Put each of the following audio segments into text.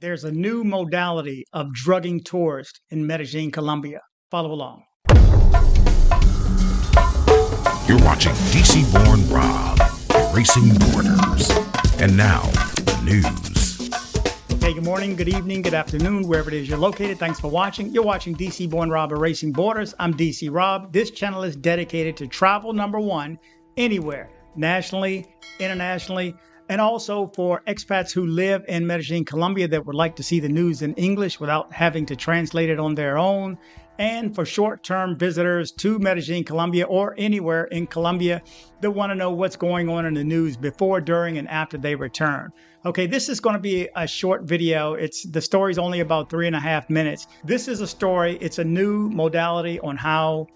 There's a new modality of drugging tourists in Medellín, Colombia. Follow along. You're watching DC-born Rob, Erasing Borders. And now, the news. Hey, good morning, good evening, good afternoon, wherever it is you're located. Thanks for watching. You're watching DC-born Rob, Erasing Borders. I'm DC Rob. This channel is dedicated to travel #1 anywhere, nationally, internationally, and also for expats who live in Medellín, Colombia that would like to see the news in English without having to translate it on their own, and for short-term visitors to Medellín, Colombia, or anywhere in Colombia that want to know what's going on in the news before, during, and after they return. Okay, this is going to be a short video. The story's only about 3.5 minutes. This is a story. It's a new modality on how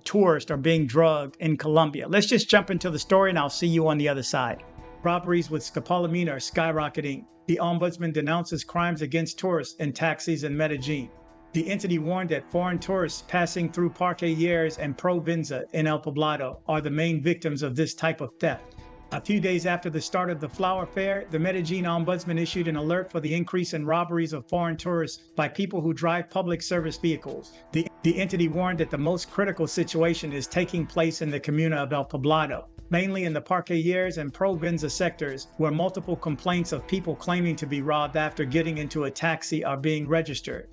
tourists are being drugged in Colombia. Let's just jump into the story and I'll see you on the other side. Robberies with scopolamine are skyrocketing. The Ombudsman denounces crimes against tourists in taxis in Medellin. The entity warned that foreign tourists passing through Parque Lleras and Provenza in El Poblado are the main victims of this type of theft. A few days after the start of the flower fair, the Medellin Ombudsman issued an alert for the increase in robberies of foreign tourists by people who drive public service vehicles. The entity warned that the most critical situation is taking place in the comuna of El Poblado, mainly in the Parque Lleras and Provenza sectors, where multiple complaints of people claiming to be robbed after getting into a taxi are being registered.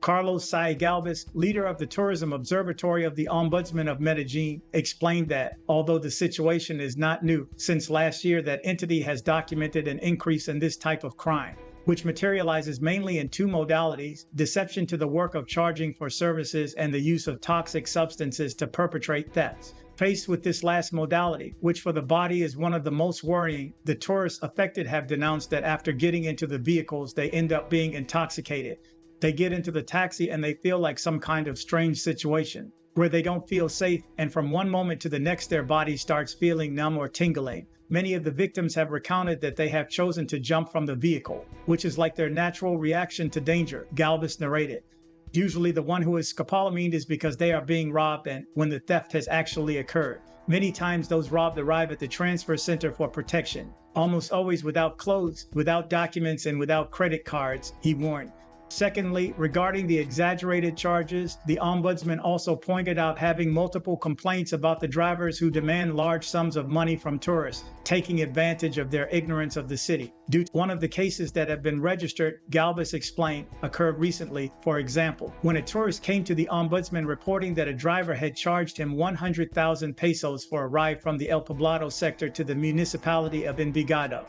Carlos Galvez, leader of the Tourism Observatory of the Ombudsman of Medellin, explained that, although the situation is not new, since last year that entity has documented an increase in this type of crime, which materializes mainly in two modalities: deception to the work of charging for services and the use of toxic substances to perpetrate thefts. Faced with this last modality, which for the body is one of the most worrying, the tourists affected have denounced that after getting into the vehicles, they end up being intoxicated. They get into the taxi and they feel like some kind of strange situation where they don't feel safe, and from one moment to the next their body starts feeling numb or tingling. Many of the victims have recounted that they have chosen to jump from the vehicle, which is like their natural reaction to danger, Galvez narrated. Usually the one who is scopolamined is because they are being robbed and when the theft has actually occurred. Many times those robbed arrive at the transfer center for protection, almost always without clothes, without documents, and without credit cards, he warned. Secondly, regarding the exaggerated charges, the Ombudsman also pointed out having multiple complaints about the drivers who demand large sums of money from tourists, taking advantage of their ignorance of the city. Due to one of the cases that have been registered, Galvez explained, occurred recently. For example, when a tourist came to the Ombudsman reporting that a driver had charged him 100,000 pesos for a ride from the El Poblado sector to the municipality of Envigado.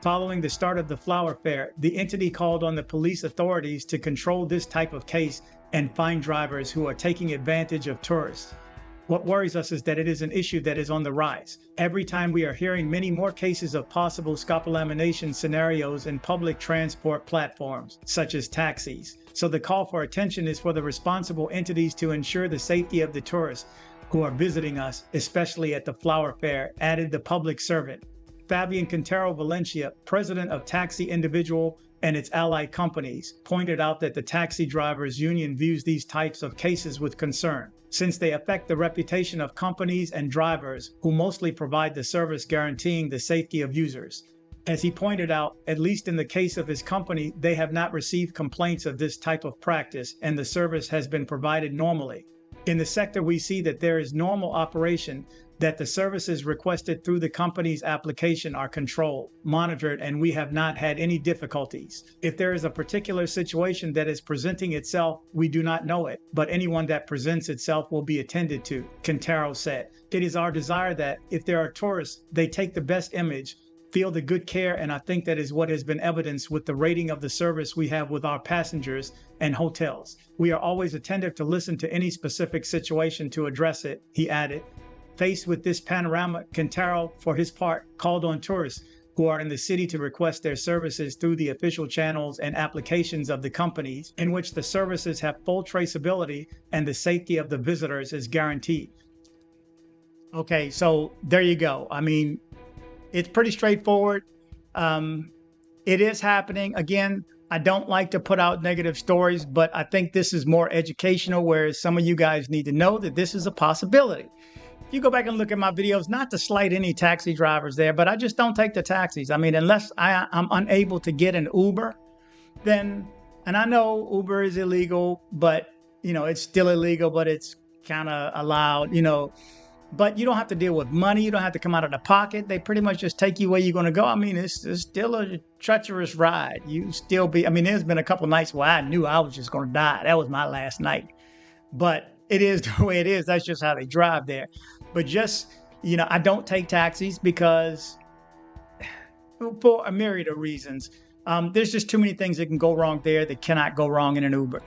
Following the start of the flower fair, the entity called on the police authorities to control this type of case and find drivers who are taking advantage of tourists. What worries us is that it is an issue that is on the rise. Every time we are hearing many more cases of possible scopolamination scenarios in public transport platforms, such as taxis. So the call for attention is for the responsible entities to ensure the safety of the tourists who are visiting us, especially at the flower fair, added the public servant. Fabian Quintero Valencia, president of Taxi Individual and its allied companies, pointed out that the taxi drivers union views these types of cases with concern, since they affect the reputation of companies and drivers who mostly provide the service guaranteeing the safety of users. As he pointed out, at least in the case of his company, they have not received complaints of this type of practice and the service has been provided normally. In the sector, we see that there is normal operation, that the services requested through the company's application are controlled, monitored, and we have not had any difficulties. If there is a particular situation that is presenting itself, we do not know it, but anyone that presents itself will be attended to, Quintero said. It is our desire that, if there are tourists, they take the best image, feel the good care, and I think that is what has been evidenced with the rating of the service we have with our passengers and hotels. We are always attentive to listen to any specific situation to address it, he added. Faced with this panorama, Quintero, for his part, called on tourists who are in the city to request their services through the official channels and applications of the companies, in which the services have full traceability and the safety of the visitors is guaranteed. Okay, so there you go. I mean, it's pretty straightforward. It is happening. Again, I don't like to put out negative stories, but I think this is more educational, whereas some of you guys need to know that this is a possibility. If you go back and look at my videos, not to slight any taxi drivers there, but I just don't take the taxis. I mean, unless I'm unable to get an Uber, then, and I know Uber is illegal, but it's still illegal, but it's kind of allowed, but you don't have to deal with money. You don't have to come out of the pocket. They pretty much just take you where you're going to go. I mean, it's still a treacherous ride. There's been a couple nights where I knew I was just going to die. That was my last night, but it is the way it is. That's just how they drive there. But just, I don't take taxis because for a myriad of reasons. There's just too many things that can go wrong there that cannot go wrong in an Uber.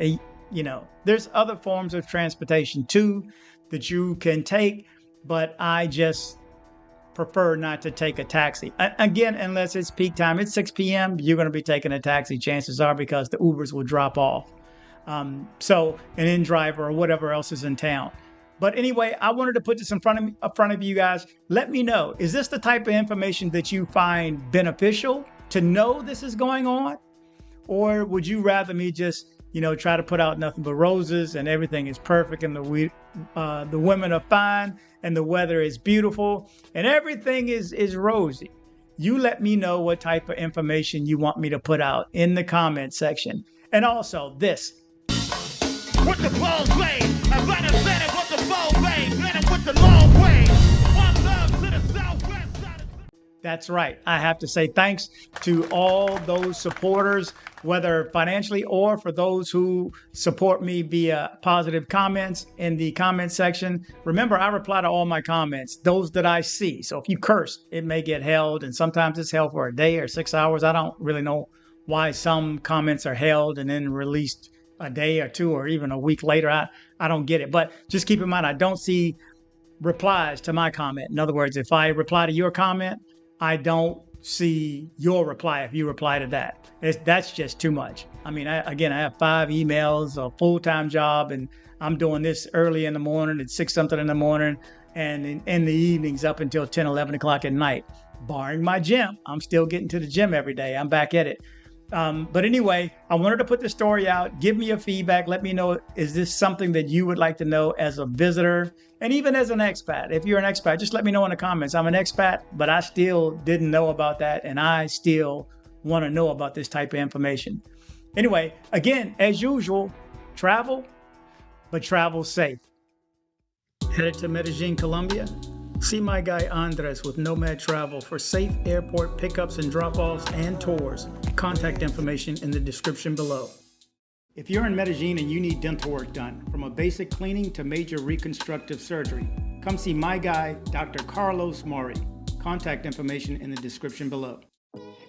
There's other forms of transportation too that you can take, but I just prefer not to take a taxi. Again, unless it's peak time, it's 6 p.m., you're going to be taking a taxi, chances are, because the Ubers will drop off. So an in-driver or whatever else is in town. But anyway, I wanted to put this in front of you guys. Let me know, is this the type of information that you find beneficial to know this is going on? Or would you rather me just, try to put out nothing but roses and everything is perfect and the women are fine and the weather is beautiful and everything is rosy? You let me know what type of information you want me to put out in the comment section. And also this. With the ball blade, I better set it with the ball blade, let it with the long way. One love to the southwest side. That's right. I have to say thanks to all those supporters, whether financially or for those who support me via positive comments in the comment section. Remember, I reply to all my comments, those that I see. So if you curse, it may get held, and sometimes it's held for a day or 6 hours. I don't really know why some comments are held and then released a day or two or even a week later. I don't get it. But just keep in mind, I don't see replies to my comment. In other words, if I reply to your comment, I don't see your reply if you reply to that. That's just too much. I mean, I have 5 emails, a full-time job, and I'm doing this early in the morning at 6 something in the morning and in the evenings up until 10, 11 o'clock at night, barring my gym. I'm still getting to the gym every day. I'm back at it. But anyway, I wanted to put the story out. Give me your feedback. Let me know, is this something that you would like to know as a visitor and even as an expat? If you're an expat, just let me know in the comments. I'm an expat, but I still didn't know about that. And I still want to know about this type of information. Anyway, again, as usual, travel, but travel safe. Headed to Medellín, Colombia? See my guy Andres with Nomad Travel for safe airport pickups and drop-offs and tours. Contact information in the description below. If you're in Medellin and you need dental work done, from a basic cleaning to major reconstructive surgery, come see my guy, Dr. Carlos Maury. Contact information in the description below.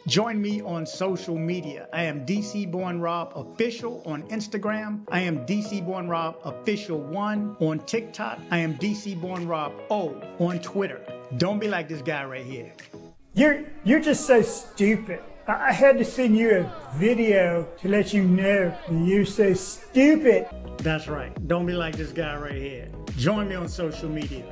Join me on social media. I am DC Born Rob Official on Instagram. I am DC Born Rob Official 1 on TikTok. I am DC Born Rob O on Twitter. Don't be like this guy right here. You're just so stupid. I had to send you a video to let you know you're so stupid. That's right. Don't be like this guy right here. Join me on social media.